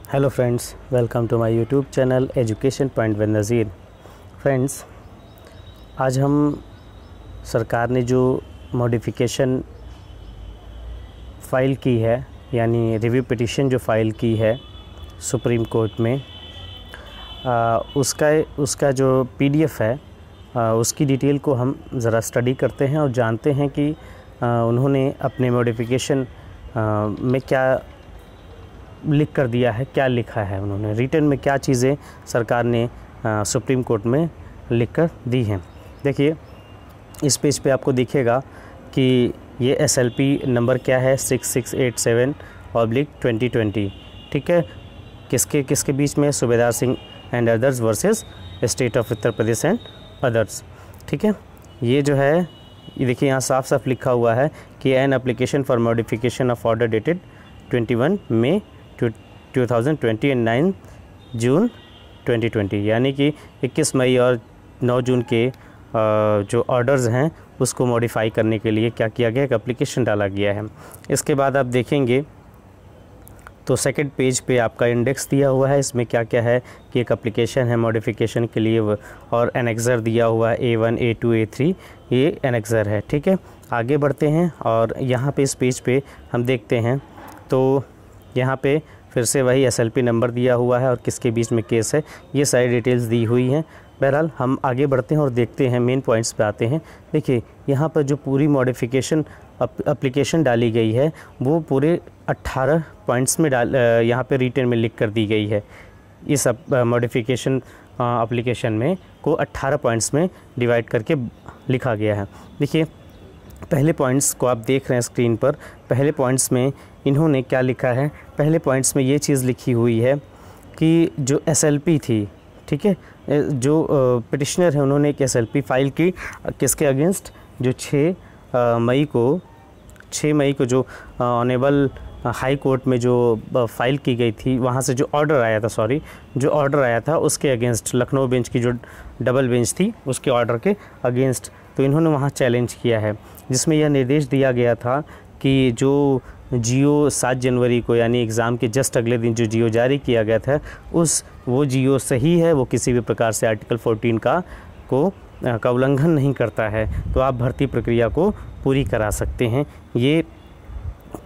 Hello friends, welcome to my YouTube channel education point with Nazir. Friends, आज हम सरकार ने जो मॉडिफिकेशन फ़ाइल की है, यानी रिव्यू पिटीशन जो फ़ाइल की है सुप्रीम कोर्ट में, उसका जो पीडीएफ है उसकी डिटेल को हम ज़रा स्टडी करते हैं और जानते हैं कि उन्होंने अपने मॉडिफिकेशन में क्या लिख कर दिया है, क्या लिखा है उन्होंने रिटन में, क्या चीज़ें सरकार ने सुप्रीम कोर्ट में लिख कर दी हैं। देखिए, इस पेज पे आपको दिखेगा कि ये एसएलपी नंबर क्या है, 6687/2020। ठीक है, किसके बीच में? सूबेदार Singh and others versus state of Uttar Pradesh and others. ठीक है, ये जो है, ये देखिए यहाँ साफ साफ लिखा हुआ है कि an application for modification of order dated 21 May 2020 and 9 June 2020, यानी कि 21 मई और 9 जून के जो ऑर्डर्स हैं उसको मॉडिफाई करने के लिए क्या किया गया, एक एप्लीकेशन डाला गया है। इसके बाद आप देखेंगे तो सेकंड पेज पे आपका इंडेक्स दिया हुआ है। इसमें क्या क्या है कि एक एप्लीकेशन है मॉडिफिकेशन के लिए और एनेक्सर दिया हुआ है A1, A2, A3, ये एनेक्सर है। ठीक है, आगे बढ़ते हैं और यहाँ पे इस पेज पे हम देखते हैं तो यहाँ पे फिर से वही एसएलपी नंबर दिया हुआ है और किसके बीच में केस है, ये सारी डिटेल्स दी हुई हैं। बहरहाल हम आगे बढ़ते हैं और देखते हैं, मेन पॉइंट्स पे आते हैं। देखिए, यहाँ पर जो पूरी मॉडिफिकेशन एप्लीकेशन डाली गई है वो पूरे 18 पॉइंट्स में यहाँ पे रिटन में लिख कर दी गई है। इस मॉडिफिकेशन एप्लीकेशन में को 18 पॉइंट्स में डिवाइड करके लिखा गया है। देखिए, पहले पॉइंट्स को आप देख रहे हैं स्क्रीन पर। पहले पॉइंट्स में इन्होंने क्या लिखा है? पहले पॉइंट्स में ये चीज़ लिखी हुई है कि जो एसएलपी थी, ठीक है, जो पिटिशनर है उन्होंने एक एसएलपी फाइल की किसके अगेंस्ट, जो 6 मई को जो ऑनेबल हाई कोर्ट में जो फाइल की गई थी, वहाँ से जो ऑर्डर आया था उसके अगेंस्ट, लखनऊ बेंच की जो डबल बेंच थी उसके ऑर्डर के अगेंस्ट, तो इन्होंने वहाँ चैलेंज किया है, जिसमें यह निर्देश दिया गया था कि जो जियो 7 जनवरी को, यानी एग्ज़ाम के जस्ट अगले दिन जो जियो जारी किया गया था, वो जियो सही है, वो किसी भी प्रकार से आर्टिकल 14 का उल्लंघन नहीं करता है, तो आप भर्ती प्रक्रिया को पूरी करा सकते हैं। ये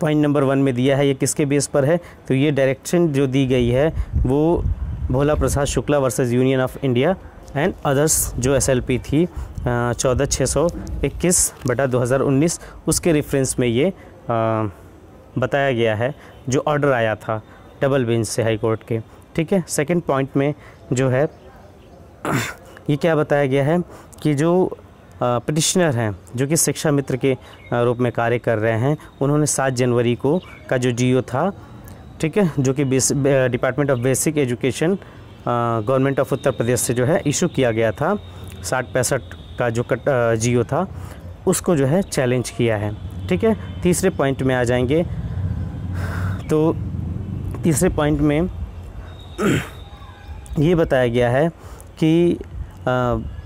पॉइंट नंबर 1 में दिया है। ये किसके बेस पर है? तो ये डायरेक्शन जो दी गई है वो Bhola Prasad Shukla versus union of India and others, जो एसएलपी थी 14/621/2019, उसके रेफरेंस में ये बताया गया है जो ऑर्डर आया था डबल बेंच से हाई कोर्ट के। ठीक है, सेकंड पॉइंट में जो है ये क्या बताया गया है कि जो पिटिशनर हैं, जो कि शिक्षा मित्र के रूप में कार्य कर रहे हैं, उन्होंने 7 जनवरी को का जो जियो था, ठीक है, जो कि department of basic education government of Uttar Pradesh से जो है इशू किया गया था, 60-65 का जो जियो था, उसको जो है चैलेंज किया है। ठीक है, तीसरे पॉइंट में आ जाएंगे तो तीसरे पॉइंट में ये बताया गया है कि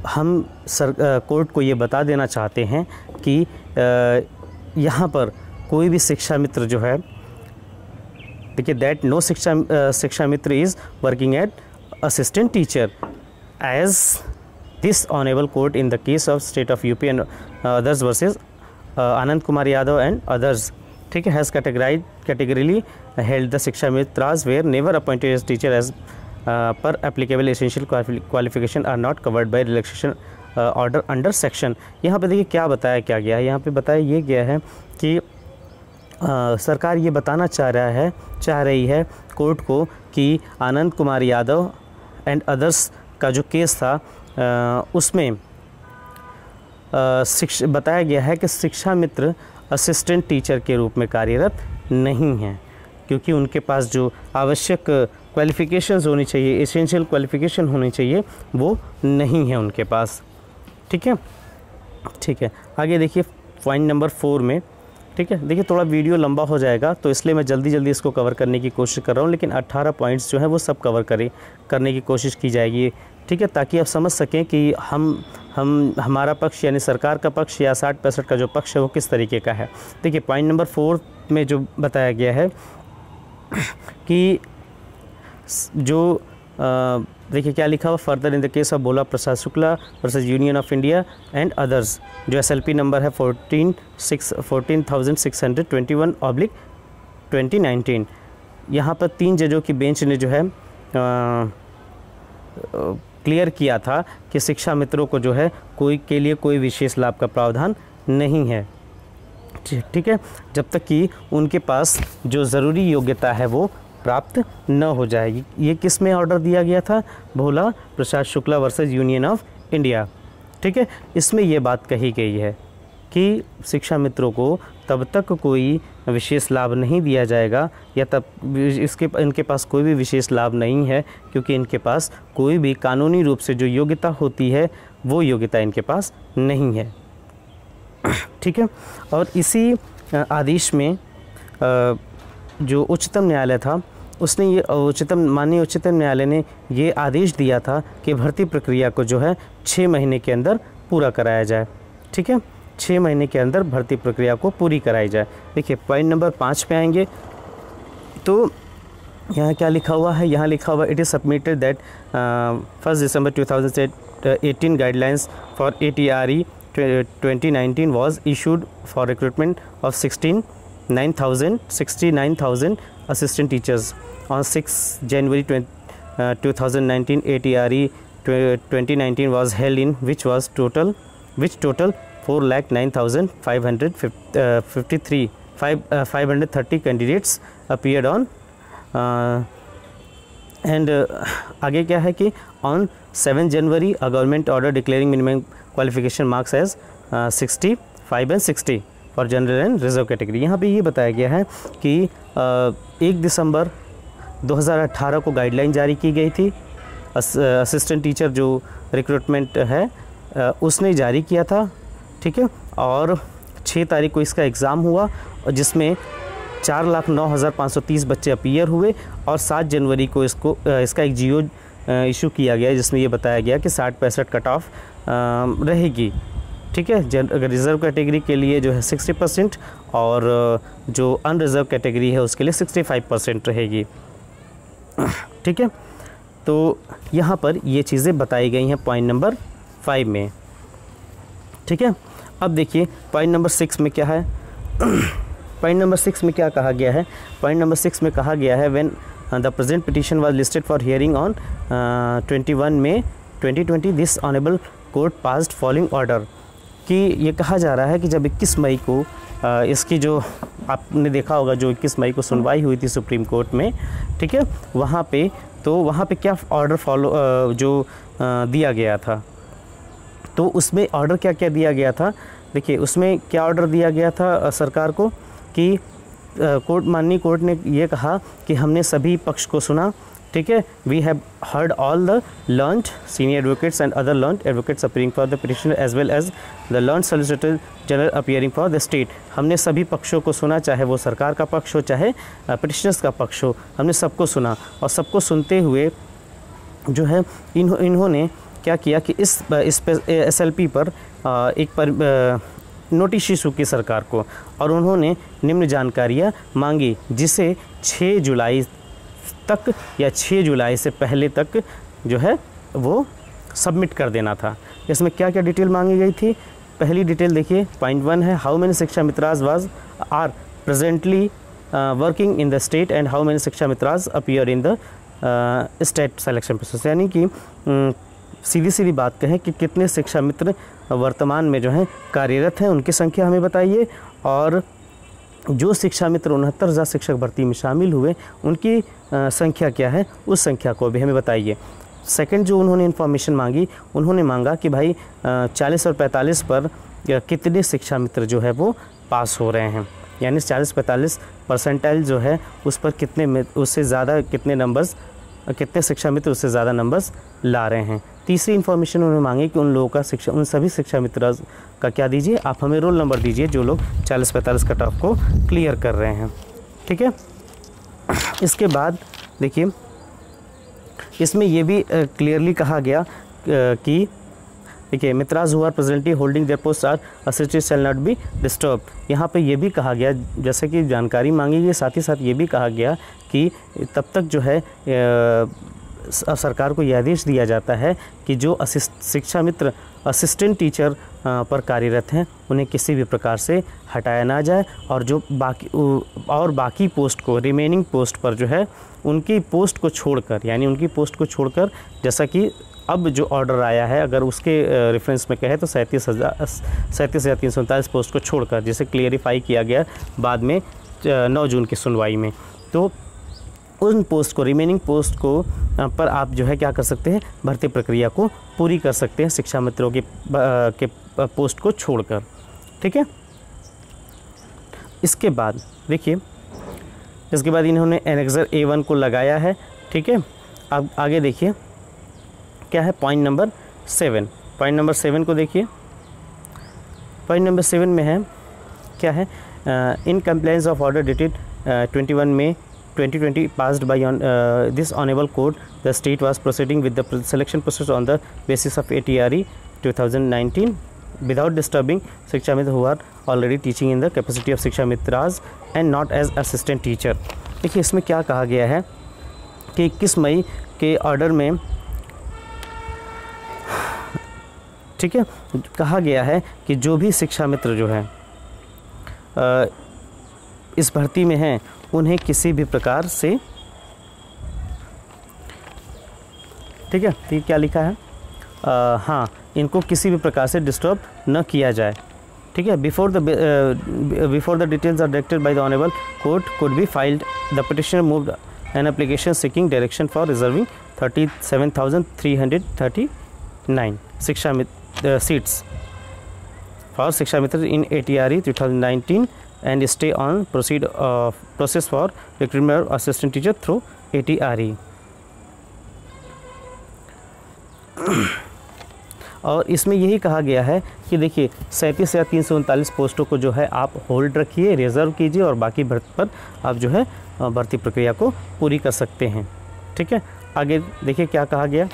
हम कोर्ट को ये बता देना चाहते हैं कि यहाँ पर कोई भी शिक्षा मित्र जो है, देखिए, that no Shiksha Mitra is working at assistant teacher as this honourable court in the case of state of UP and others versus Anand Kumar Yadav and others. ठीक है, has categorically held the Shiksha Mitras were never appointed as teacher as per applicable essential qualification are not covered by relaxation order under section. यहाँ पे देखिए क्या बताया क्या गया है। यहाँ पे बताया ये गया है कि सरकार ये बताना चाह रही है कोर्ट को कि आनंद कुमार यादव एंड अदर्स का जो केस था उसमें बताया गया है कि शिक्षा मित्र असिस्टेंट टीचर के रूप में कार्यरत नहीं हैं, क्योंकि उनके पास जो आवश्यक क्वालिफ़िकेशंस होनी चाहिए, एसेंशियल क्वालिफ़िकेशन होनी चाहिए, वो नहीं है उनके पास। ठीक है, आगे देखिए पॉइंट नंबर 4 में। ठीक है, देखिए थोड़ा वीडियो लंबा हो जाएगा तो इसलिए मैं जल्दी इसको कवर करने की कोशिश कर रहा हूँ, लेकिन 18 पॉइंट्स जो है वो सब कवर करने की कोशिश की जाएगी। ठीक है, ताकि आप समझ सकें कि हमारा पक्ष यानी सरकार का पक्ष या 60-65 का जो पक्ष है वो किस तरीके का है। देखिए, पॉइंट नंबर 4 में जो बताया गया है कि जो देखिए क्या लिखा हुआ, further in the case of Bhola Prasad Shukla versus union of India and others, जो SLP नंबर है 14,621/2019। यहाँ पर 3 जजों की बेंच ने जो है क्लियर किया था कि शिक्षा मित्रों को जो है के लिए कोई विशेष लाभ का प्रावधान नहीं है, ठीक है, जब तक कि उनके पास जो ज़रूरी योग्यता है वो प्राप्त न हो जाएगी। ये किस में ऑर्डर दिया गया था? Bhola Prasad Shukla versus union of India, ठीक है। इसमें ये बात कही गई है कि शिक्षा मित्रों को तब तक कोई विशेष लाभ नहीं दिया जाएगा या तब इनके पास कोई भी विशेष लाभ नहीं है, क्योंकि इनके पास कोई भी कानूनी रूप से जो योग्यता होती है वो योग्यता इनके पास नहीं है, ठीक है। और इसी आदेश में जो उच्चतम न्यायालय था उसने ये माननीय उच्चतम न्यायालय ने ये आदेश दिया था कि भर्ती प्रक्रिया को जो है 6 महीने के अंदर पूरा कराया जाए, ठीक है, 6 महीने के अंदर भर्ती प्रक्रिया को पूरी कराई जाए। देखिए पॉइंट नंबर 5 पे आएंगे तो यहाँ क्या लिखा हुआ है? यहाँ लिखा हुआ it is submitted that 1 December 2018 guidelines for ATRE 2019 was issued for recruitment of 69,000 assistant teachers. On 6 January 2019, ATRE 2019 was held in which total 4,09,530 candidates appeared on and आगे क्या है कि on 7 January a government order declaring minimum qualification marks as 65 and 60 for general and reserve category. यहाँ पे ये बताया गया है कि 1 दिसंबर 2018 को गाइडलाइन जारी की गई थी, असिस्टेंट टीचर जो रिक्रूटमेंट है उसने जारी किया था, ठीक है, और 6 तारीख को इसका एग्ज़ाम हुआ जिसमें 4,09,530 बच्चे अपीयर हुए और 7 जनवरी को इसका एक GO इशू किया गया जिसमें ये बताया गया कि 60-65 कट ऑफ रहेगी, ठीक है। अगर रिज़र्व कैटेगरी के लिए जो है 60% और जो अनरिज़र्व कैटेगरी है उसके लिए 65% रहेगी, ठीक है। तो यहाँ पर ये चीज़ें बताई गई हैं पॉइंट नंबर 5 में, ठीक है। अब देखिए पॉइंट नंबर 6 में क्या है? पॉइंट नंबर 6 में क्या कहा गया है? पॉइंट नंबर 6 में कहा गया है when the present petition was listed for hearing on 21 May 2020 this honourable court passed following order, कि ये कहा जा रहा है कि जब 21 मई को इसकी जो आपने देखा होगा जो 21 मई को सुनवाई हुई थी सुप्रीम कोर्ट में, ठीक है, वहाँ पे क्या ऑर्डर दिया गया था? तो उसमें ऑर्डर क्या क्या दिया गया था? देखिए उसमें क्या ऑर्डर दिया गया था सरकार को कि माननीय कोर्ट ने ये कहा कि हमने सभी पक्ष को सुना, ठीक है, we have heard all the learned senior advocates and other learned advocates appearing for the petitioner as well as the learned solicitor general appearing for the state. हमने सभी पक्षों को सुना, चाहे वो सरकार का पक्ष हो चाहे पिटिशनर्स का पक्ष हो, हमने सबको सुना और सबको सुनते हुए जो है इन्होंने क्या किया कि इस SLP पर एक नोटिस इशू की सरकार को और उन्होंने निम्न जानकारियाँ मांगी जिसे 6 जुलाई तक या 6 जुलाई से पहले तक जो है वो सबमिट कर देना था। इसमें क्या क्या डिटेल मांगी गई थी? पहली डिटेल देखिए पॉइंट 1 है how many shiksha mitras are presently working in the state and how many shiksha mitras appear in the state selection process, यानी कि सीधी सीधी बात कहें कि कितने शिक्षा मित्र वर्तमान में जो हैं कार्यरत हैं उनकी संख्या हमें बताइए, और जो शिक्षा मित्र 69,000 शिक्षक भर्ती में शामिल हुए उनकी संख्या क्या है उस संख्या को भी हमें बताइए। सेकंड जो उन्होंने इन्फॉर्मेशन मांगी, उन्होंने मांगा कि भाई 40 और 45 पर कितने शिक्षा मित्र जो है वो पास हो रहे हैं, यानी 40-45 परसेंटाइल जो है उस पर उससे ज़्यादा कितने शिक्षा मित्र उससे ज़्यादा नंबर्स ला रहे हैं। तीसरी इन्फॉर्मेशन उन्होंने मांगी कि उन सभी शिक्षा मित्र का क्या दीजिए, आप हमें रोल नंबर दीजिए जो लोग 40-45 कट ऑफ को क्लियर कर रहे हैं, ठीक है। इसके बाद देखिए इसमें ये भी क्लियरली कहा गया कि देखिए mitras who are presently holding their post are assisted shall not be disturbed. यहाँ पे ये भी कहा गया, जैसे कि जानकारी मांगी गई, साथ ही साथ ये भी कहा गया कि तब तक जो है सरकार को यह आदेश दिया जाता है कि जो शिक्षा मित्र असिस्टेंट टीचर पर कार्यरत हैं उन्हें किसी भी प्रकार से हटाया ना जाए, और जो बाकी पोस्ट को, रिमेनिंग पोस्ट पर जो है उनकी पोस्ट को छोड़कर, यानी उनकी पोस्ट को छोड़कर, जैसा कि अब जो ऑर्डर आया है अगर उसके रेफरेंस में कहे तो 37,339 पोस्ट को छोड़कर, जिसे क्लियरिफाई किया गया बाद में 9 जून की सुनवाई में, तो उन पोस्ट को, रिमेनिंग पोस्ट को पर आप जो है क्या कर सकते हैं, भर्ती प्रक्रिया को पूरी कर सकते हैं शिक्षा मित्रों के पोस्ट को छोड़कर। ठीक है, इसके बाद देखिए, इसके बाद इन्होंने एनेक्सर A1 को लगाया है। ठीक है, अब आगे देखिए क्या है पॉइंट नंबर 7। पॉइंट नंबर 7 को देखिए, पॉइंट नंबर 7 में है क्या है, in compliance of order dated 21 May 2020 passed by this honorable court, the state was proceeding with the selection process on the basis of ATRE 2019 without disturbing Shiksha Mitra who are already teaching in the capacity of Shiksha Mitras and not as assistant teacher। देखिए इसमें क्या कहा गया है कि 21 मई के order में, ठीक है, कहा गया है कि जो भी शिक्षा मित्र जो है इस भर्ती में हैं उन्हें किसी भी प्रकार से, ठीक है, तो क्या लिखा है, हाँ, इनको किसी भी प्रकार से डिस्टर्ब न किया जाए। ठीक है, before the details are directed by the honourable court could be filed the petitioner moved an application seeking direction for reserving 37,339 शिक्षा सीट्स फॉर शिक्षा मित्र इन ATRE 2019 and stay on process for recruitment of assistant teacher through ATRE। और इसमें यही कहा गया है कि देखिए 37,339 पोस्टों को जो है आप होल्ड रखिए, रिजर्व कीजिए, और बाकी भर्ती पर आप जो है भर्ती प्रक्रिया को पूरी कर सकते हैं। ठीक है, आगे देखिए क्या कहा गया,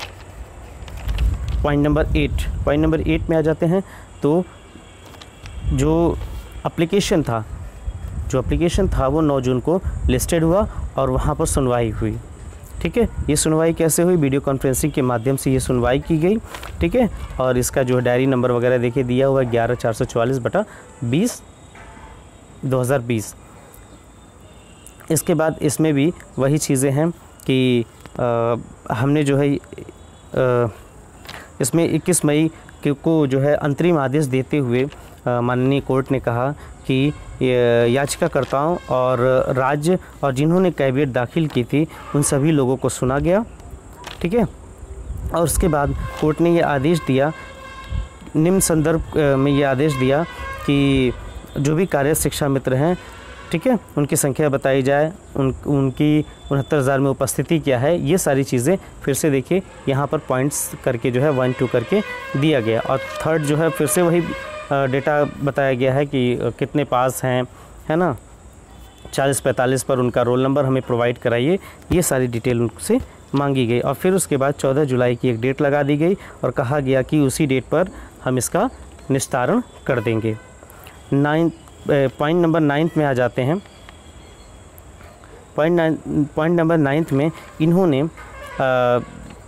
पॉइंट नंबर 8। पॉइंट नंबर 8 में आ जाते हैं। तो जो एप्लीकेशन था वो 9 जून को लिस्टेड हुआ और वहाँ पर सुनवाई हुई। ठीक है, ये सुनवाई कैसे हुई, वीडियो कॉन्फ्रेंसिंग के माध्यम से ये सुनवाई की गई। ठीक है, और इसका जो डायरी नंबर वगैरह देखिए दिया हुआ है 11,444/20/20। इसके बाद इसमें भी वही चीज़ें हैं कि हमने जो है इसमें 21 मई को जो है अंतरिम आदेश देते हुए माननीय कोर्ट ने कहा कि याचिकाकर्ताओं और राज्य और जिन्होंने कैवियट दाखिल की थी उन सभी लोगों को सुना गया। ठीक है, और उसके बाद कोर्ट ने ये आदेश दिया, निम्न संदर्भ में ये आदेश दिया कि जो भी कार्यरत शिक्षा मित्र हैं, ठीक है, उनकी संख्या बताई जाए, उनकी 69,000 में उपस्थिति क्या है, ये सारी चीज़ें फिर से देखिए यहाँ पर पॉइंट्स करके जो है 1, 2 करके दिया गया। और थर्ड जो है फिर से वही डेटा बताया गया है कि कितने पास हैं, है ना, 40-45 पर उनका रोल नंबर हमें प्रोवाइड कराइए, ये सारी डिटेल उनसे मांगी गई। और फिर उसके बाद 14 जुलाई की एक डेट लगा दी गई और कहा गया कि उसी डेट पर हम इसका निस्तारण कर देंगे। पॉइंट नंबर 9 में आ जाते हैं। पॉइंट नंबर 9 में इन्होंने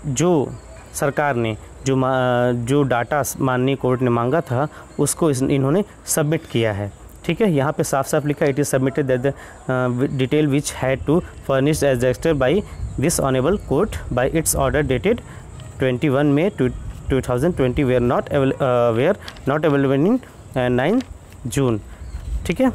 जो सरकार ने जो डाटा माननीय कोर्ट ने मांगा था उसको इन्होंने सबमिट किया है। ठीक है, यहाँ पे साफ साफ लिखा, it is submitted that the detail which had to furnished as directed by this honourable court by its order dated 21 May 2020 were not available in 9 June. ठीक है,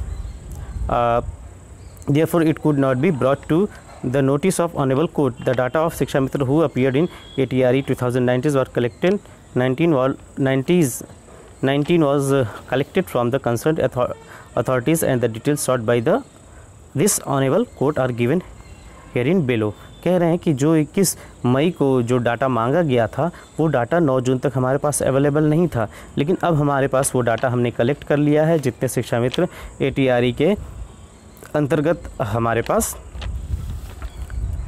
therefore it could not be brought to the notice of honorable court. The data of Shiksha Mitra who appeared in ATRE 2019 were collected 19 was collected from the concerned authorities and the details sought by this honorable court are given herein below। कह रहे हैं कि जो 21 मई को जो data मांगा गया था वो डाटा 9 जून तक हमारे पास अवेलेबल नहीं था, लेकिन अब हमारे पास वो डाटा हमने कलेक्ट कर लिया है जितने शिक्षा मित्र ATRE के अंतर्गत हमारे पास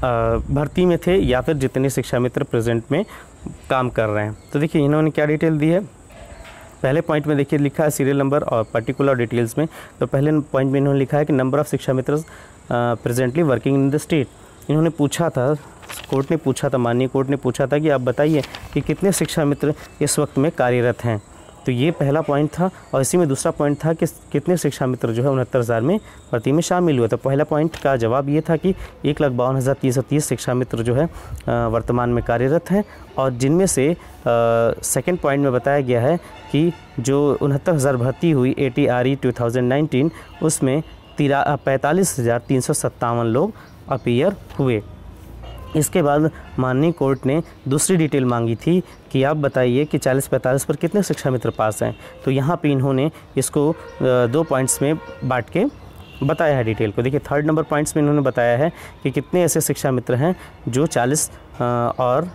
भर्ती में थे या फिर जितने शिक्षा मित्र प्रेजेंट में काम कर रहे हैं। तो देखिए इन्होंने क्या डिटेल दी है। पहले पॉइंट में देखिए लिखा है सीरियल नंबर और पर्टिकुलर डिटेल्स में। तो पहले पॉइंट में इन्होंने लिखा है कि number of shiksha mitra presently working in the state. इन्होंने पूछा था, कोर्ट ने पूछा था, माननीय कोर्ट ने पूछा था कि आप बताइए कि कितने शिक्षा मित्र इस वक्त में कार्यरत हैं। तो ये पहला पॉइंट था और इसी में दूसरा पॉइंट था कि कितने शिक्षा मित्र जो है 69,000 में भर्ती में शामिल हुए। तो पहला पॉइंट का जवाब ये था कि 1,52,330 शिक्षा मित्र जो है वर्तमान में कार्यरत हैं और जिनमें से सेकंड पॉइंट में बताया गया है कि जो 69,000 भर्ती हुई ATRE 2019 उसमें 45,357 लोग अपीयर हुए। इसके बाद माननीय कोर्ट ने दूसरी डिटेल मांगी थी कि आप बताइए कि 40-45 पर कितने शिक्षा मित्र पास हैं। तो यहाँ पे इन्होंने इसको 2 पॉइंट्स में बांट के बताया है डिटेल को। देखिए थर्ड नंबर पॉइंट्स में इन्होंने बताया है कि कितने ऐसे शिक्षा मित्र हैं जो 45 और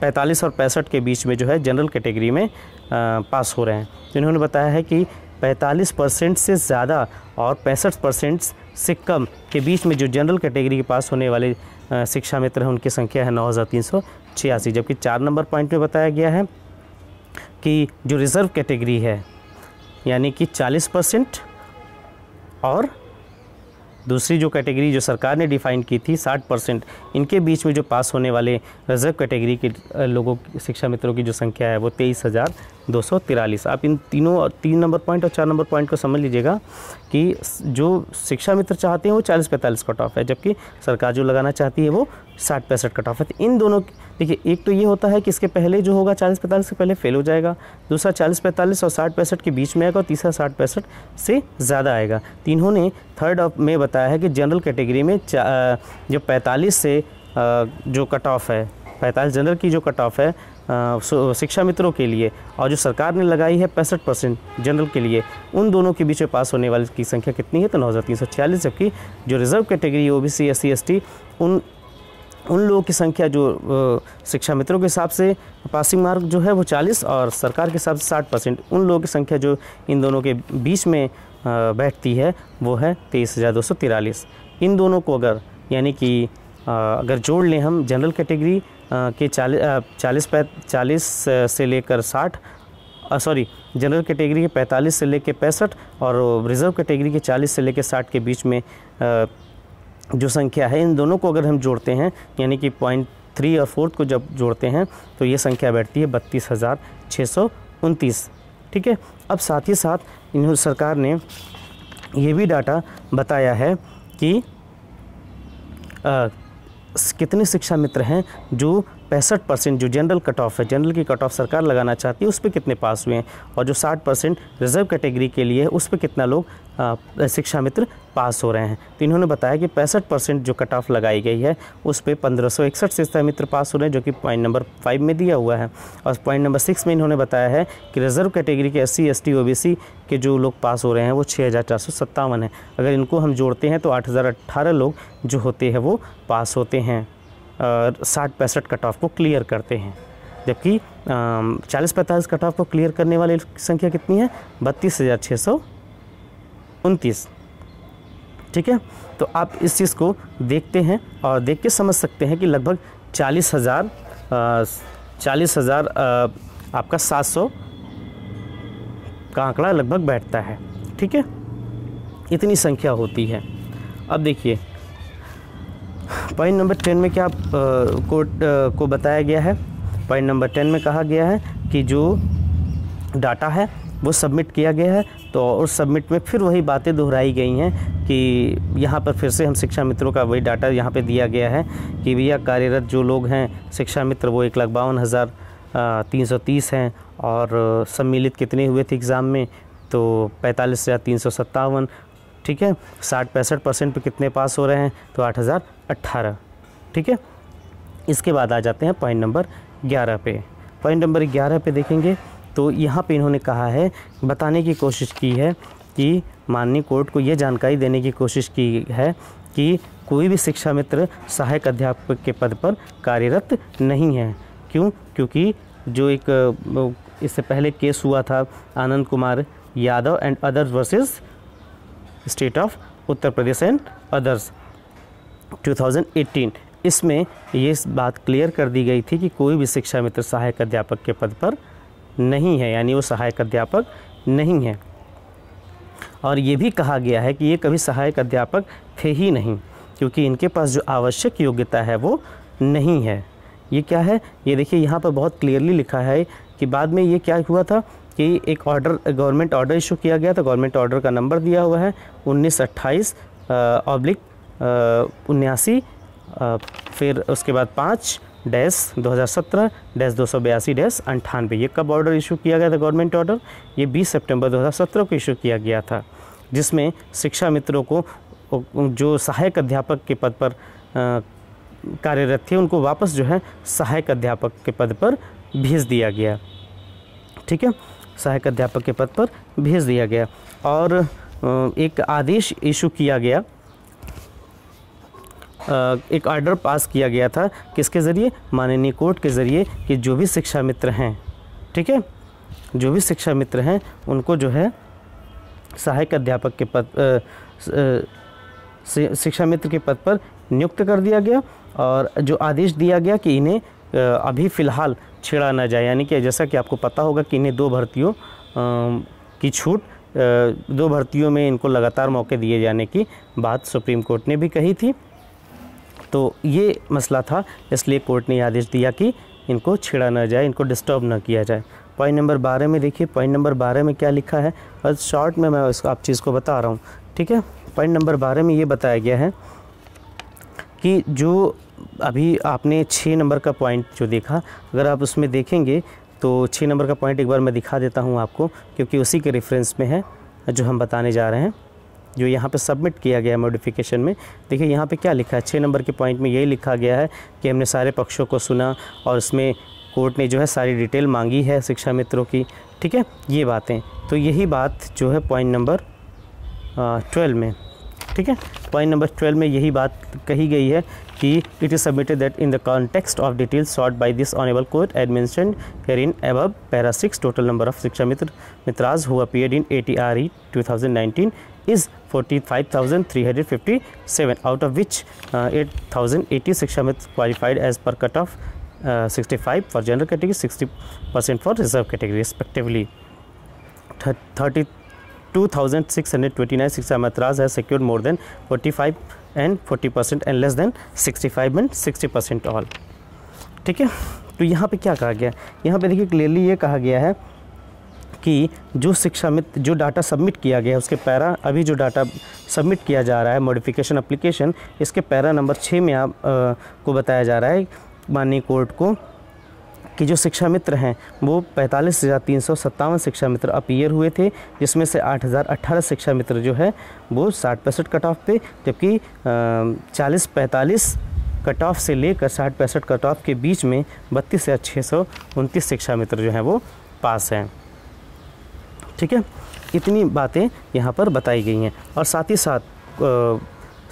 65 के बीच में जो है जनरल कैटेगरी में पास हो रहे हैं। तो इन्होंने बताया है कि 45% से ज़्यादा और 65% से कम के बीच में जो जनरल कैटेगरी के पास होने वाले शिक्षा मित्र हैं उनकी संख्या है 9,386। जबकि 4 नंबर पॉइंट में बताया गया है कि जो रिज़र्व कैटेगरी है यानी कि 40% और दूसरी जो कैटेगरी जो सरकार ने डिफ़ाइन की थी 60%, इनके बीच में जो पास होने वाले रिजर्व कैटेगरी के लोगों शिक्षा मित्रों की जो संख्या है वो 23,243। आप इन 3 नंबर पॉइंट और 4 नंबर पॉइंट को समझ लीजिएगा कि जो शिक्षा मित्र चाहते हैं वो 40-45 कट ऑफ है, जबकि सरकार जो लगाना चाहती है वो 60-65 कट ऑफ है। तो इन दोनों देखिए एक तो ये होता है कि इसके पहले जो होगा 40-45 से पहले फेल हो जाएगा, दूसरा 40-45 और 60-65 के बीच में आएगा और तीसरा 60-65 से ज़्यादा आएगा। तो इन्होंने थर्ड में बताया है कि जनरल कैटेगरी में जो 45 से जो कट ऑफ है, 45 जनरल की जो कट ऑफ है शिक्षा मित्रों के लिए और जो सरकार ने लगाई है 65% जनरल के लिए, उन दोनों के बीच में पास होने वाले की संख्या कितनी है तो 9,346। जबकि जो reserve category OBC SC ST उन लोगों की संख्या जो शिक्षा मित्रों के हिसाब से पासिंग मार्क जो है वो 40 और सरकार के हिसाब से 60%, उन लोगों की संख्या जो इन दोनों के बीच में बैठती है वो है 23,243। इन दोनों को अगर यानी कि अगर जोड़ लें हम जनरल कैटेगरी के 40 से लेकर 60 जनरल कैटेगरी के 45 से लेकर 65 और रिज़र्व कैटेगरी के 40 से लेकर 60 के बीच में जो संख्या है, इन दोनों को अगर हम जोड़ते हैं यानी कि पॉइंट 3 और 4 को जब जोड़ते हैं तो ये संख्या बैठती है 32,629। ठीक है। अब साथ ही साथ इन्होंने सरकार ने ये भी डाटा बताया है कि कितने शिक्षा मित्र हैं जो 65% जो जनरल कट ऑफ है, जनरल की कट ऑफ सरकार लगाना चाहती है उस पर कितने पास हुए हैं, और जो 60% रिज़र्व कैटेगरी के लिए है उस पर कितना लोग शिक्षा मित्र पास हो रहे हैं। तो इन्होंने बताया कि 65% जो कट ऑफ लगाई गई है उस पर 1,561 शिक्षा मित्र पास हो रहे हैं, जो कि पॉइंट नंबर 5 में दिया हुआ है। और पॉइंट नंबर 6 में इन्होंने बताया है कि रिज़र्व कैटेगरी के SC ST OBC के जो लोग पास हो रहे हैं वो 6,457 हैं। अगर इनको हम जोड़ते हैं तो 8,018 लोग जो होते हैं वो पास होते हैं, 60-65 कट ऑफ को क्लियर करते हैं। जबकि 40-45 कट ऑफ को क्लियर करने वाले की संख्या कितनी है 32,629। ठीक है। तो आप इस चीज़ को देखते हैं और देख के समझ सकते हैं कि लगभग 40,000 आपका 700 का आंकड़ा लगभग बैठता है। ठीक है, इतनी संख्या होती है। अब देखिए पॉइंट नंबर 10 में क्या कोर्ट को बताया गया है। पॉइंट नंबर 10 में कहा गया है कि जो डाटा है वो सबमिट किया गया है, तो उस सबमिट में फिर वही बातें दोहराई गई हैं कि यहाँ पर फिर से हम शिक्षा मित्रों का वही डाटा यहाँ पे दिया गया है कि भैया कार्यरत जो लोग हैं शिक्षा मित्र वो 1,52,330 हैं और सम्मिलित कितने हुए थे एग्ज़ाम में तो 45,357। ठीक है। 60-65% पे कितने पास हो रहे हैं तो 8,018। ठीक है। इसके बाद आ जाते हैं पॉइंट नंबर 11 पे। पॉइंट नंबर 11 पे देखेंगे तो यहाँ पे इन्होंने कहा है, बताने की कोशिश की है कि माननीय कोर्ट को ये जानकारी देने की कोशिश की है कि कोई भी शिक्षा मित्र सहायक अध्यापक के पद पर कार्यरत नहीं है। क्यों? क्योंकि जो एक इससे पहले केस हुआ था Anand Kumar Yadav and others versus state of Uttar Pradesh and others, 2018 इसमें ये बात क्लियर कर दी गई थी कि कोई भी शिक्षा मित्र सहायक अध्यापक के पद पर नहीं है, यानी वो सहायक अध्यापक नहीं है। और ये भी कहा गया है कि ये कभी सहायक अध्यापक थे ही नहीं, क्योंकि इनके पास जो आवश्यक योग्यता है वो नहीं है। ये क्या है, ये देखिए यहाँ पर बहुत क्लियरली लिखा है कि बाद में ये क्या हुआ था कि एक ऑर्डर, गवर्नमेंट ऑर्डर इशू किया गया था। गवर्नमेंट ऑर्डर का नंबर दिया हुआ है 1928/79, फिर उसके बाद 5-2017-282-98। ये कब ऑर्डर इशू किया गया था गवर्नमेंट ऑर्डर? ये 20 सितंबर 2017 को इशू किया गया था, जिसमें शिक्षा मित्रों को जो सहायक अध्यापक के पद पर कार्यरत थे उनको वापस जो है सहायक अध्यापक के पद पर भेज दिया गया। ठीक है, सहायक अध्यापक के पद पर भेज दिया गया। और एक आदेश इशू किया गया, एक ऑर्डर पास किया गया था किसके ज़रिए? माननीय कोर्ट के ज़रिए, कि जो भी शिक्षा मित्र हैं, ठीक है, जो भी शिक्षा मित्र हैं उनको जो है सहायक अध्यापक के पद, शिक्षा मित्र के पद पर नियुक्त कर दिया गया। और जो आदेश दिया गया कि इन्हें अभी फ़िलहाल छेड़ा ना जाए, यानी कि जैसा कि आपको पता होगा कि इन्हें 2 भर्तियों की छूट, 2 भर्तियों में इनको लगातार मौके दिए जाने की बात सुप्रीम कोर्ट ने भी कही थी। तो ये मसला था, इसलिए कोर्ट ने आदेश दिया कि इनको छेड़ा ना जाए, इनको डिस्टर्ब ना किया जाए। पॉइंट नंबर 12 में देखिए, पॉइंट नंबर 12 में क्या लिखा है, बस शॉर्ट में मैं आप चीज़ को बता रहा हूँ। ठीक है, पॉइंट नंबर 12 में ये बताया गया है कि जो अभी आपने 6 नंबर का पॉइंट जो देखा, अगर आप उसमें देखेंगे तो 6 नंबर का पॉइंट एक बार मैं दिखा देता हूँ आपको, क्योंकि उसी के रेफरेंस में है जो हम बताने जा रहे हैं, जो यहाँ पे सबमिट किया गया है मॉडिफिकेशन में। देखिए यहाँ पे क्या लिखा है, 6 नंबर के पॉइंट में यही लिखा गया है कि हमने सारे पक्षों को सुना और उसमें कोर्ट ने जो है सारी डिटेल मांगी है शिक्षा मित्रों की। ठीक है, ये बातें, तो यही बात जो है पॉइंट नंबर 12 में, ठीक है, पॉइंट नंबर 12 में यही बात कही गई है कि it is submitted that in the context of details sought by this honourable court ad mentioned herein above para 6, total number of shiksha mitras who appeared in ATRE 2019 is 45,357, out of which 8,080 शिक्षा मित्र qualified as per cutoff, 65 for general category, 60% for reserve category respectively. 32,629 शिक्षा मित्राज has secured more than 45 and 40% and less than 65 and 60% all. ठीक है, तो यहाँ पे क्या कहा गया, यहाँ पे देखिए क्लियरली ये कहा गया है कि जो शिक्षा मित्र, जो डाटा सबमिट किया गया है उसके पैरा, अभी जो डाटा सबमिट किया जा रहा है मॉडिफिकेशन एप्लीकेशन, इसके पैरा नंबर 6 में आप को बताया जा रहा है माननीय कोर्ट को कि जो शिक्षा मित्र हैं वो 45,357 शिक्षा मित्र अपीयर हुए थे, जिसमें से 8,018 शिक्षा मित्र जो है वो 60-65 कट ऑफ पे, जबकि 40-45 कट ऑफ से लेकर 60-65 कट ऑफ के बीच में 32,629 शिक्षा मित्र जो हैं वो पास हैं। ठीक है, इतनी बातें यहाँ पर बताई गई हैं। और साथ ही साथ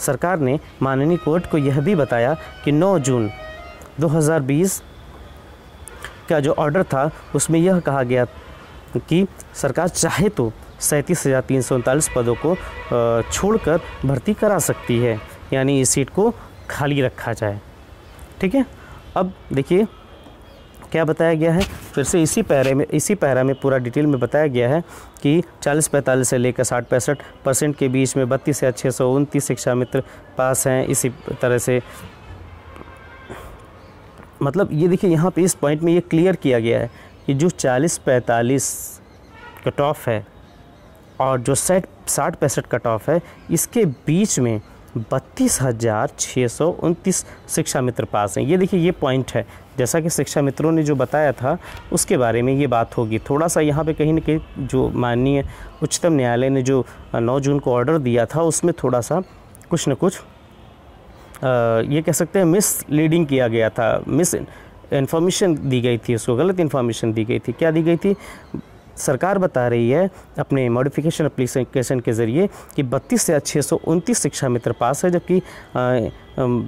सरकार ने माननीय कोर्ट को यह भी बताया कि 9 जून 2020 का जो ऑर्डर था उसमें यह कहा गया कि सरकार चाहे तो 37,339 पदों को छोड़कर भर्ती करा सकती है, यानी इस सीट को खाली रखा जाए। ठीक है, अब देखिए क्या बताया गया है, फिर से इसी पैरा में पूरा डिटेल में बताया गया है कि 40-45 से लेकर 60-65% के बीच में 32,629 शिक्षा मित्र पास हैं। इसी तरह से मतलब ये देखिए यहाँ पे इस पॉइंट में ये क्लियर किया गया है कि जो 40-45 कट ऑफ है और जो 60-65 कट ऑफ है, इसके बीच में 32,629 शिक्षा मित्र पास हैं। ये देखिए ये पॉइंट है, जैसा कि शिक्षा मित्रों ने जो बताया था उसके बारे में ये बात होगी। थोड़ा सा यहाँ पे कहीं ना कहीं जो माननीय उच्चतम न्यायालय ने जो 9 जून को ऑर्डर दिया था उसमें थोड़ा सा कुछ न कुछ ये कह सकते हैं मिसलीडिंग किया गया था, मिस इन्फॉर्मेशन दी गई थी, उसको गलत इन्फॉर्मेशन दी गई थी। क्या दी गई थी? सरकार बता रही है अपने मॉडिफिकेशन एप्लीकेशन के ज़रिए कि 32,629 शिक्षा मित्र पास है, जबकि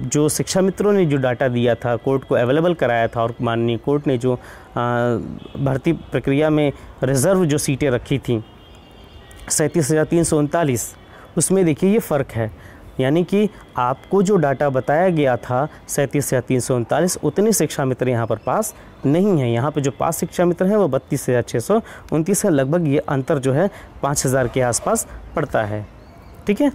जो शिक्षा मित्रों ने जो डाटा दिया था, कोर्ट को अवेलेबल कराया था, और माननीय कोर्ट ने जो भर्ती प्रक्रिया में रिज़र्व जो सीटें रखी थी 37,339, उसमें देखिए ये फ़र्क है। यानी कि आपको जो डाटा बताया गया था 37,339 उतने शिक्षा मित्र यहाँ पर पास नहीं है। यहाँ पे जो पास शिक्षा मित्र हैं वो 32,629 है। लगभग ये अंतर जो है 5,000 के आसपास पड़ता है। ठीक है,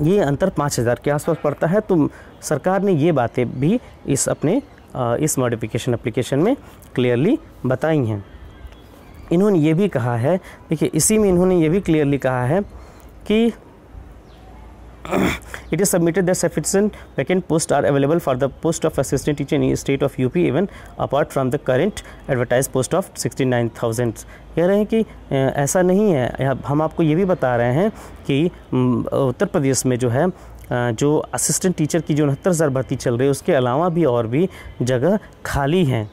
ये अंतर 5,000 के आसपास पड़ता है। तो सरकार ने ये बातें भी इस मॉडिफिकेशन एप्लीकेशन में क्लियरली बताई हैं। इन्होंने ये भी कहा है, देखिए इसी में इन्होंने ये भी क्लियरली कहा है कि it is submitted that sufficient vacant posts are available for the post of assistant teacher in state of UP even apart from the current advertised post of 69,000। कह रहे हैं कि ऐसा नहीं है। हम आपको ये भी बता रहे हैं कि उत्तर प्रदेश में जो है जो असिस्टेंट टीचर की जो 69,000 भर्ती चल रही है उसके अलावा भी और भी जगह खाली हैं।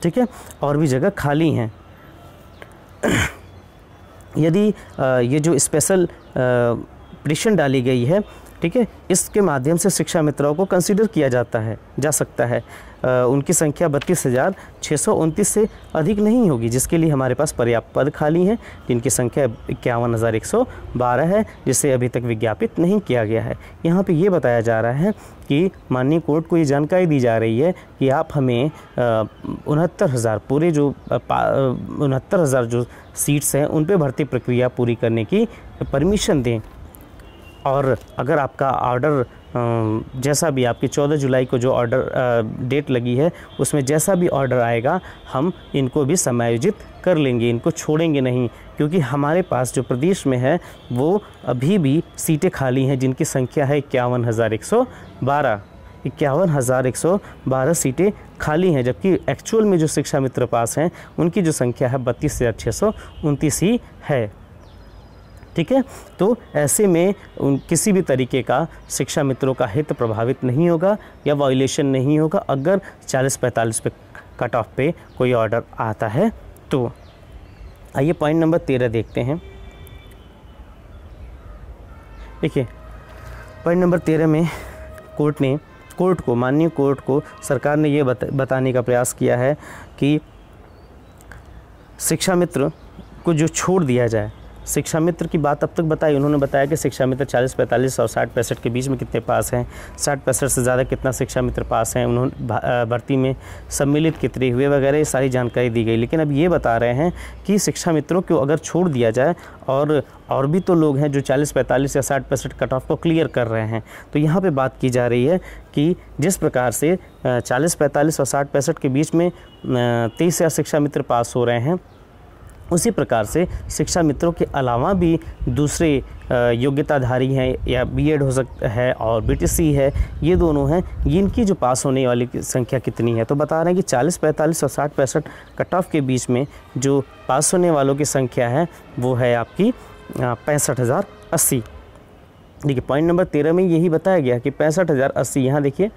ठीक है, और भी जगह खाली हैं। यदि ये जो स्पेशल पिटीशन डाली गई है, ठीक है, इसके माध्यम से शिक्षा मित्रों को कंसीडर किया जा सकता है। उनकी संख्या 32,629 से अधिक नहीं होगी, जिसके लिए हमारे पास पर्याप्त पद खाली हैं, जिनकी संख्या 51,112 है, जिसे अभी तक विज्ञापित नहीं किया गया है। यहाँ पे ये बताया जा रहा है कि माननीय कोर्ट को ये जानकारी दी जा रही है कि आप हमें 69,000 पूरे जो 69,000 जो सीट्स हैं उन पे भर्ती प्रक्रिया पूरी करने की परमिशन दें। और अगर आपका ऑर्डर जैसा भी आपकी 14 जुलाई को जो ऑर्डर डेट लगी है उसमें जैसा भी ऑर्डर आएगा हम इनको भी समायोजित कर लेंगे, इनको छोड़ेंगे नहीं, क्योंकि हमारे पास जो प्रदेश में है वो अभी भी सीटें खाली हैं जिनकी संख्या है 51,112। 51,112 सीटें खाली हैं, जबकि एक्चुअल में जो शिक्षा मित्र पास हैं उनकी जो संख्या है 32,629 ही है। ठीक है, तो ऐसे में किसी भी तरीके का शिक्षा मित्रों का हित प्रभावित नहीं होगा या वायलेशन नहीं होगा अगर 40-45 पे कट ऑफ पे कोई ऑर्डर आता है। तो आइए पॉइंट नंबर 13 देखते हैं। देखिए पॉइंट नंबर 13 में माननीय कोर्ट को सरकार ने ये बताने का प्रयास किया है कि शिक्षा मित्र को जो छोड़ दिया जाए। शिक्षा मित्र की बात अब तक बताई, उन्होंने बताया कि शिक्षा मित्र 40-45 और 60-65 के बीच में कितने पास हैं, 60-65 से ज़्यादा कितना शिक्षा मित्र पास हैं, उन्होंने भर्ती में सम्मिलित कितने हुए वगैरह ये सारी जानकारी दी गई। लेकिन अब ये बता रहे हैं कि शिक्षा मित्रों को अगर छोड़ दिया जाए और भी तो लोग हैं जो 40-45 या 60-65 कट ऑफ को क्लियर कर रहे हैं। तो यहाँ पे बात की जा रही है कि जिस प्रकार से 40-45 और 60-65 के बीच में 23,000 शिक्षा मित्र पास हो रहे हैं, उसी प्रकार से शिक्षा मित्रों के अलावा भी दूसरे योग्यताधारी हैं या बीएड हो सकता है और बीटीसी है, ये दोनों हैं, इनकी जो पास होने वाली संख्या कितनी है। तो बता रहे हैं कि 40-45 और 60-65 कट ऑफ के बीच में जो पास होने वालों की संख्या है वो है आपकी 65,080। देखिए पॉइंट नंबर 13 में यही बताया गया कि 65,080, यहाँ देखिए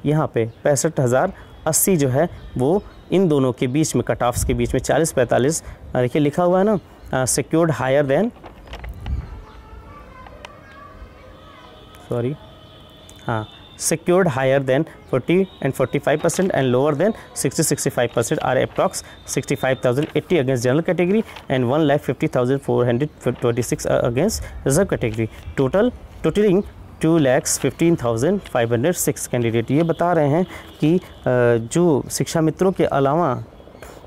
यहाँ पे 65,080 जो है वो इन दोनों के बीच में कट ऑफ्स के बीच में 40-45 देखिए लिखा हुआ है ना, secured higher than secured higher than 40 and 45% and lower than 60-65% are approx 65,080 against general category and 1,50,426 against reserve category, totaling 2,15,506 candidate. ये बता रहे हैं कि जो शिक्षा मित्रों के अलावा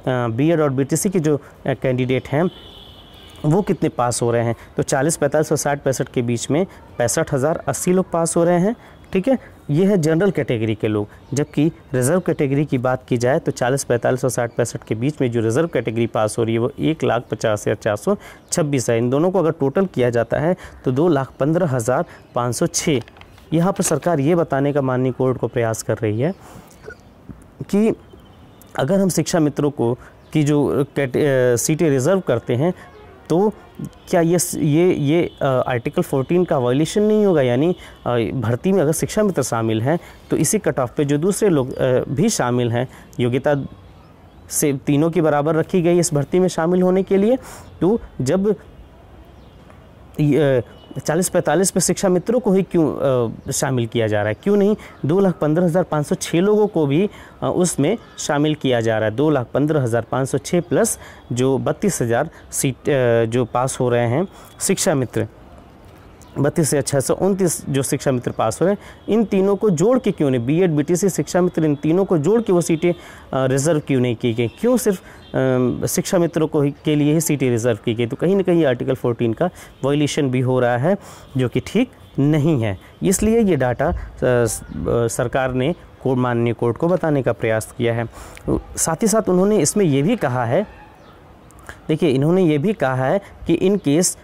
बीएड और बीटीसी के जो कैंडिडेट हैं वो कितने पास हो रहे हैं। तो 40-45 और 60-65 के बीच में 65,080 लोग पास हो रहे हैं। ठीक है, ये है जनरल कैटेगरी के लोग। जबकि रिज़र्व कैटेगरी की बात की जाए तो 40-45 और 60-65 के बीच में जो रिज़र्व कैटेगरी पास हो रही है वो 1,50,426 है। इन दोनों को अगर टोटल किया जाता है तो 2,15,506। यहाँ पर सरकार ये बताने का माननीय कोर्ट को प्रयास कर रही है कि अगर हम शिक्षा मित्रों को की जो सीटें रिज़र्व करते हैं तो क्या ये आर्टिकल 14 का वायलेशन नहीं होगा। यानी भर्ती में अगर शिक्षा मित्र शामिल हैं तो इसी कट ऑफ पे जो दूसरे लोग भी शामिल हैं, योग्यता से तीनों की बराबर रखी गई इस भर्ती में शामिल होने के लिए। तो जब 40-45 पे शिक्षा मित्रों को ही क्यों शामिल किया जा रहा है, क्यों नहीं 2,15,506 लोगों को भी उसमें शामिल किया जा रहा है। 2,15,506 प्लस जो 32,000 सीट जो पास हो रहे हैं शिक्षा मित्र, 32 से 629 जो शिक्षा मित्र पास हुए, इन तीनों को जोड़ के क्यों नहीं, बीएड बीटीसी शिक्षा मित्र इन तीनों को जोड़ के वो सीटें रिज़र्व क्यों नहीं की गई, क्यों सिर्फ शिक्षा मित्रों को के लिए ही सीटें रिज़र्व की गई। तो कहीं ना कहीं आर्टिकल 14 का वायलेशन भी हो रहा है, जो कि ठीक नहीं है। इसलिए ये डाटा सरकार ने माननीय कोर्ट को बताने का प्रयास किया है। साथ ही साथ उन्होंने इसमें ये भी कहा है, देखिए इन्होंने ये भी कहा है कि इन case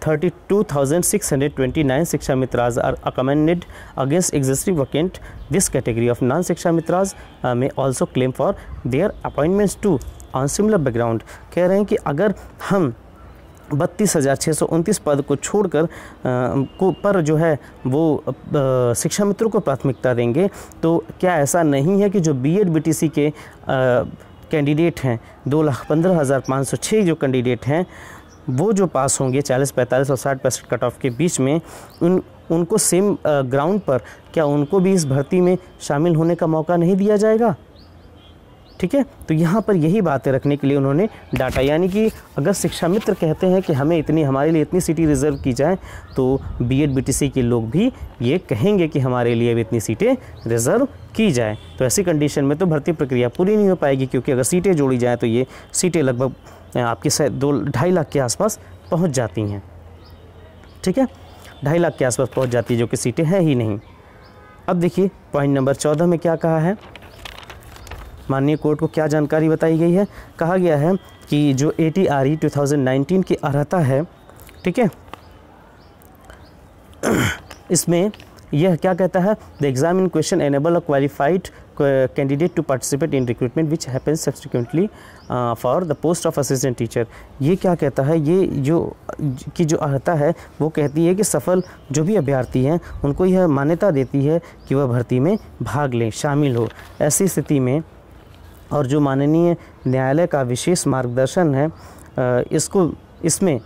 32,629 shiksha mitras are recommended against existing vacant, this category of non shiksha mitras may also claim for their appointments to on similar background. कह रहे हैं कि अगर हम 32,629 पद को छोड़कर पर जो है वो शिक्षा मित्रों को प्राथमिकता देंगे, तो क्या ऐसा नहीं है कि जो बीएड बीटीसी के कैंडिडेट हैं 2,15,506 जो कैंडिडेट हैं वो जो पास होंगे 40, 45 और 60% कट ऑफ के बीच में, उनको सेम ग्राउंड पर क्या उनको भी इस भर्ती में शामिल होने का मौका नहीं दिया जाएगा? ठीक है, तो यहाँ पर यही बातें रखने के लिए उन्होंने डाटा, यानी कि अगर शिक्षा मित्र कहते हैं कि हमें हमारे लिए इतनी सीटें रिज़र्व की जाए, तो बीएड बीटीसी के लोग भी ये कहेंगे कि हमारे लिए भी इतनी सीटें रिज़र्व की जाए। तो ऐसी कंडीशन में तो भर्ती प्रक्रिया पूरी नहीं हो पाएगी, क्योंकि अगर सीटें जोड़ी जाएँ तो ये सीटें लगभग आपकी 2-2.5 लाख के आसपास पहुँच जाती हैं। ठीक है, 2.5 लाख के आसपास पहुँच जाती है, जो कि सीटें हैं ही नहीं। अब देखिए पॉइंट नंबर 14 में क्या कहा है, माननीय कोर्ट को क्या जानकारी बताई गई है। कहा गया है कि जो ATRE 2019 की अर्हता है, ठीक है, इसमें यह क्या कहता है, the exam in question enable a qualified candidate to participate in recruitment which happens subsequently for the post of assistant teacher. ये क्या कहता है, ये जो अर्हता है वो कहती है कि सफल जो भी अभ्यर्थी हैं उनको यह मान्यता देती है कि वह भर्ती में भाग लें, शामिल हो। ऐसी स्थिति में और जो माननीय न्यायालय का विशेष मार्गदर्शन है इसमें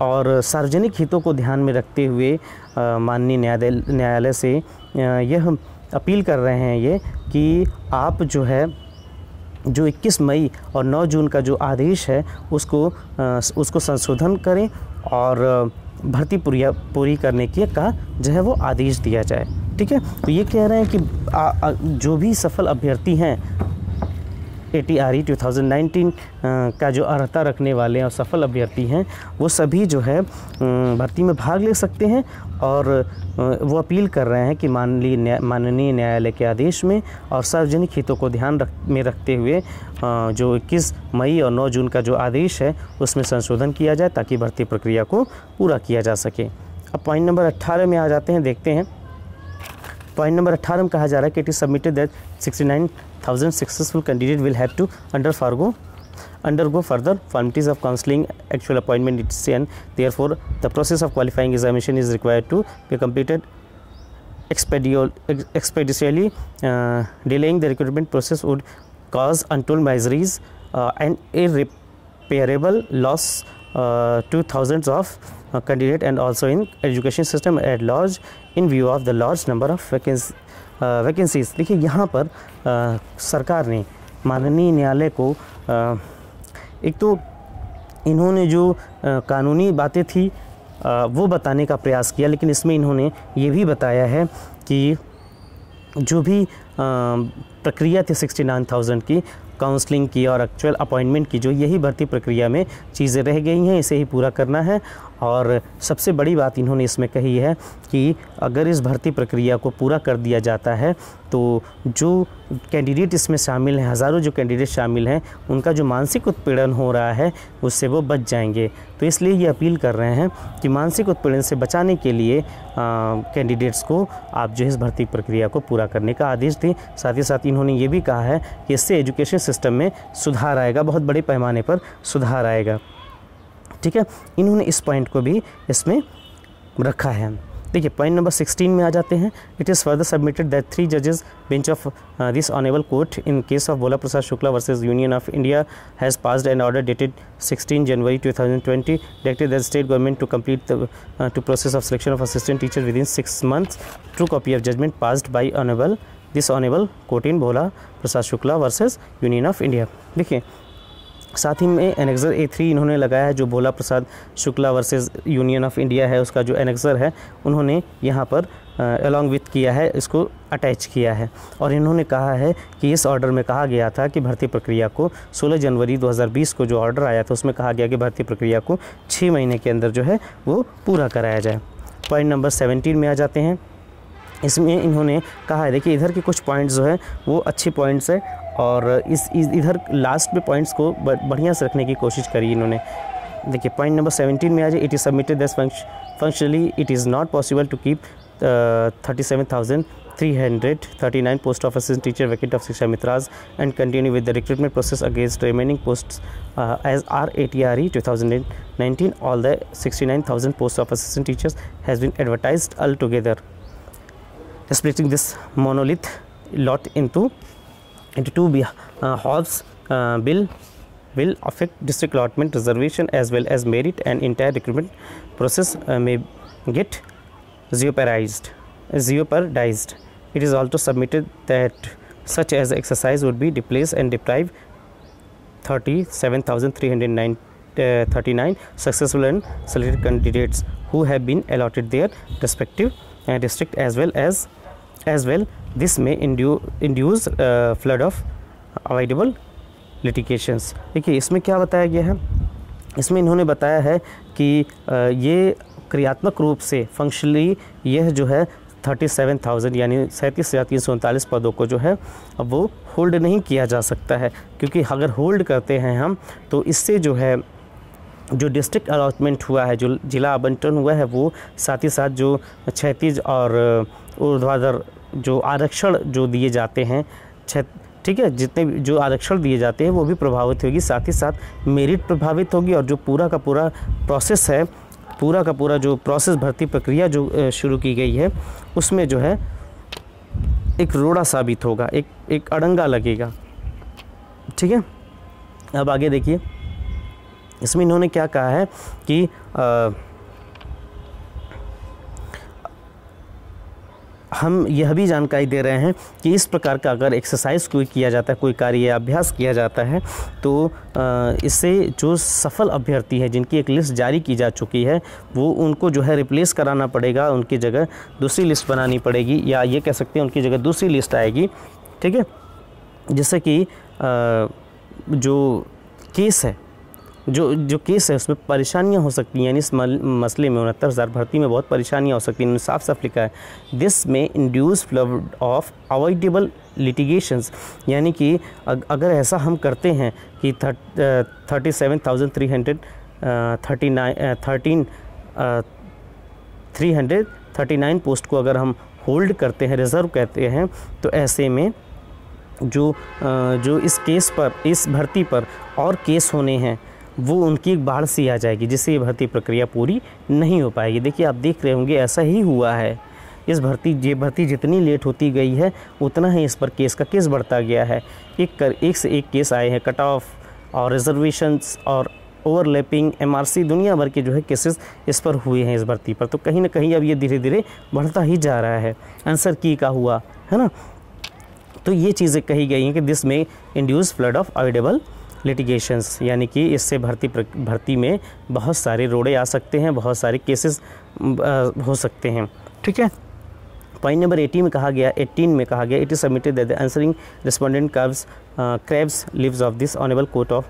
और सार्वजनिक हितों को ध्यान में रखते हुए माननीय न्यायालय से यह अपील कर रहे हैं ये कि आप जो है जो 21 मई और 9 जून का जो आदेश है उसको संशोधन करें और भर्ती पूरी करने का जो है वो आदेश दिया जाए। ठीक है, तो ये कह रहे हैं कि जो भी सफल अभ्यर्थी हैं ATRE 2019 का जो अर्हता रखने वाले और सफल अभ्यर्थी हैं वो सभी जो है भर्ती में भाग ले सकते हैं। और वो अपील कर रहे हैं कि माननीय न्यायालय के आदेश में और सार्वजनिक हितों को ध्यान में रखते हुए जो 21 मई और 9 जून का जो आदेश है उसमें संशोधन किया जाए, ताकि भर्ती प्रक्रिया को पूरा किया जा सके। अब पॉइंट नंबर 18 में आ जाते हैं, देखते हैं। पॉइंट नंबर 18 में कहा जा रहा है कि it is submitted that 69,000 successful candidate will have to undergo further formalities of counseling, actual appointment etc, and therefore the process of qualifying examination is required to be completed expeditiously. Delaying the recruitment process would cause untold miseries and irreparable loss to thousands of candidates and also in education system at large in view of the large number of vacancies। देखिए यहाँ पर सरकार ने माननीय न्यायालय को एक तो इन्होंने जो कानूनी बातें थी वो बताने का प्रयास किया, लेकिन इसमें इन्होंने ये भी बताया है कि जो भी प्रक्रिया थी 69,000 की काउंसलिंग की और एक्चुअल अपॉइंटमेंट की, जो यही भर्ती प्रक्रिया में चीज़ें रह गई हैं, इसे ही पूरा करना है। और सबसे बड़ी बात इन्होंने इसमें कही है कि अगर इस भर्ती प्रक्रिया को पूरा कर दिया जाता है तो जो कैंडिडेट इसमें शामिल हैं, हज़ारों जो कैंडिडेट शामिल हैं, उनका जो मानसिक उत्पीड़न हो रहा है उससे वो बच जाएंगे। तो इसलिए ये अपील कर रहे हैं कि मानसिक उत्पीड़न से बचाने के लिए कैंडिडेट्स को आप जो इस भर्ती प्रक्रिया को पूरा करने का आदेश दें। साथ ही साथ इन्होंने ये भी कहा है कि इससे एजुकेशन सिस्टम में सुधार आएगा, बहुत बड़े पैमाने पर सुधार आएगा। ठीक है, इन्होंने इस पॉइंट को भी इसमें रखा है। देखिए पॉइंट नंबर 16 में आ जाते हैं। It is further submitted that 3 जजेस bench of this honourable court in case of Bhola Prasad Shukla versus union of India has passed an order dated 16 January 2020 directed the state government to complete to process of selection of assistant teacher within 6 months। True copy of judgment passed by this honourable court in Bhola Prasad Shukla versus union of India. देखिए साथ ही में annexure A3 इन्होंने लगाया है, जो Bhola Prasad Shukla versus union of India है उसका जो एनेक्सर है उन्होंने यहाँ पर अलॉन्ग विथ किया है, इसको अटैच किया है। और इन्होंने कहा है कि इस ऑर्डर में कहा गया था कि भर्ती प्रक्रिया को 16 जनवरी 2020 को जो ऑर्डर आया था उसमें कहा गया कि भर्ती प्रक्रिया को 6 महीने के अंदर जो है वो पूरा कराया जाए। पॉइंट नंबर 17 में आ जाते हैं। इसमें इन्होंने कहा है, देखिए इधर के कुछ पॉइंट्स जो है वो अच्छे पॉइंट्स है और इधर लास्ट में पॉइंट्स को बढ़िया से रखने की कोशिश करी इन्होंने। देखिए पॉइंट नंबर 17 में आ जाए, it is submitted that functionally it is not possible to keep 37,339 post of assistant teacher vacant of Shiksha Mitras and continue with the recruitment process against remaining posts as RATRE 2019. All the 69,000 posts of assistant teachers has been advertised altogether. Splitting this monolith lot into two halves will affect district allotment reservation as well as merit, and entire recruitment process may get jeopardized. It is also submitted that such as exercise would be displaced and deprive 37,339 successful and selected candidates who have been allotted their respective district as well. This may induce flood of avoidable litigations. देखिए इसमें क्या बताया गया है, इसमें इन्होंने बताया है कि ये क्रियात्मक रूप से फंक्शनली यह जो है 37,000 यानी 37,339 पदों को जो है अब वो होल्ड नहीं किया जा सकता है, क्योंकि अगर होल्ड करते हैं हम तो इससे जो है जो डिस्ट्रिक्ट अलॉटमेंट हुआ है, जो जिला आवंटन हुआ है, वो साथ ही साथ जो क्षैतिज और ऊर्ध्वाधर जो आरक्षण जो दिए जाते हैं, ठीक है, जितने जो आरक्षण दिए जाते हैं वो भी प्रभावित होगी, साथ ही साथ मेरिट प्रभावित होगी और जो पूरा का पूरा प्रोसेस है, पूरा का पूरा जो प्रोसेस भर्ती प्रक्रिया जो शुरू की गई है उसमें जो है एक रोड़ा साबित होगा, एक अड़ंगा लगेगा। ठीक है, अब आगे देखिए इसमें इन्होंने क्या कहा है कि हम यह भी जानकारी दे रहे हैं कि इस प्रकार का अगर एक्सरसाइज कोई किया जाता है, कोई कार्य या अभ्यास किया जाता है तो इससे जो सफल अभ्यर्थी है जिनकी एक लिस्ट जारी की जा चुकी है वो उनको जो है रिप्लेस कराना पड़ेगा, उनकी जगह दूसरी लिस्ट बनानी पड़ेगी, या ये कह सकते हैं उनकी जगह दूसरी लिस्ट आएगी। ठीक है, जिससे कि जो केस है जो केस है उसमें परेशानियां हो सकती हैं, यानी इस मसले में 69,000 भर्ती में बहुत परेशानियां हो सकती हैं। इन्होंने साफ साफ लिखा है दिस में induce flood of avoidable litigations, यानी कि अगर ऐसा हम करते हैं कि 37,339 पोस्ट को अगर हम होल्ड करते हैं, रिज़र्व कहते हैं, तो ऐसे में जो इस केस पर, इस भर्ती पर और केस होने हैं वो उनकी एक बाढ़ सी आ जाएगी, जिससे ये भर्ती प्रक्रिया पूरी नहीं हो पाएगी। देखिए आप देख रहे होंगे ऐसा ही हुआ है, ये भर्ती जितनी लेट होती गई है उतना ही इस पर केस का केस बढ़ता गया है। एक से एक केस आए हैं, कट ऑफ और रिजर्वेशंस और ओवरलैपिंग, MRC, दुनिया भर के जो है केसेस इस पर हुए हैं इस भर्ती पर। तो कहीं ना कहीं अब ये धीरे धीरे बढ़ता ही जा रहा है। आंसर की का हुआ है ना, तो ये चीज़ें कही गई हैं कि दिस में induce flood of avoidable litigations, यानी कि इससे भर्ती में बहुत सारे रोड़े आ सकते हैं, बहुत सारे केसेस हो सकते हैं। ठीक है, पॉइंट नंबर 18 में कहा गया it is submitted that the answering respondent craves leaves of this honourable court of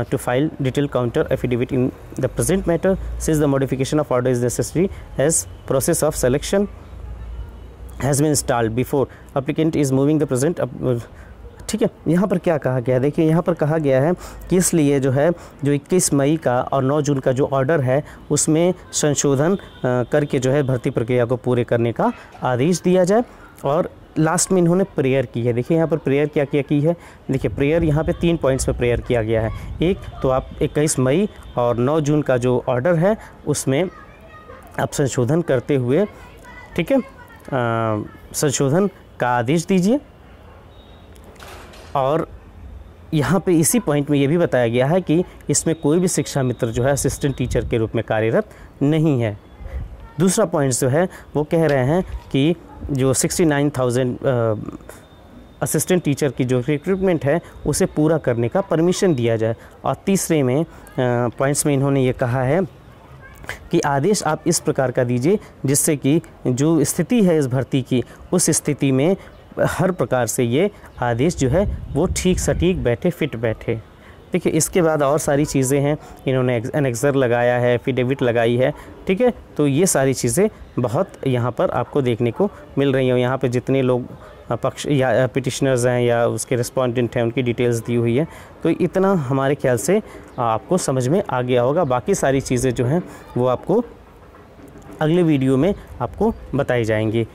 to file detailed counter affidavit in the present matter since the modification of order is necessary as process of selection has been installed before applicant is moving the present ठीक है, यहाँ पर क्या कहा गया, देखिए यहाँ पर कहा गया है कि इसलिए जो है जो 21 मई का और 9 जून का जो ऑर्डर है उसमें संशोधन करके जो है भर्ती प्रक्रिया को पूरे करने का आदेश दिया जाए। और लास्ट में इन्होंने प्रेयर की है। देखिए यहाँ पर प्रेयर क्या की है, देखिए प्रेयर यहाँ पे 3 पॉइंट्स में प्रेयर किया गया है। एक तो आप 21 मई और 9 जून का जो ऑर्डर है उसमें आप संशोधन करते हुए, ठीक है, संशोधन का आदेश दीजिए। और यहाँ पे इसी पॉइंट में ये भी बताया गया है कि इसमें कोई भी शिक्षा मित्र जो है असिस्टेंट टीचर के रूप में कार्यरत नहीं है। दूसरा पॉइंट जो है वो कह रहे हैं कि जो 69,000 असिस्टेंट टीचर की जो रिक्रूटमेंट है उसे पूरा करने का परमिशन दिया जाए। और तीसरे में पॉइंट्स में इन्होंने ये कहा है कि आदेश आप इस प्रकार का दीजिए जिससे कि जो स्थिति है इस भर्ती की, उस स्थिति में हर प्रकार से ये आदेश जो है वो ठीक सटीक बैठे, फिट बैठे। देखिए इसके बाद और सारी चीज़ें हैं, इन्होंने एनेक्सर लगाया है, एफिडेविट लगाई है, ठीक है। तो ये सारी चीज़ें बहुत यहाँ पर आपको देखने को मिल रही हैं। यहाँ पे जितने लोग पक्ष या पिटिशनर्स हैं या उसके रिस्पोंडेंट हैं उनकी डिटेल्स दी हुई है। तो इतना हमारे ख्याल से आपको समझ में आ गया होगा। बाकी सारी चीज़ें जो हैं वो आपको अगले वीडियो में आपको बताई जाएंगी।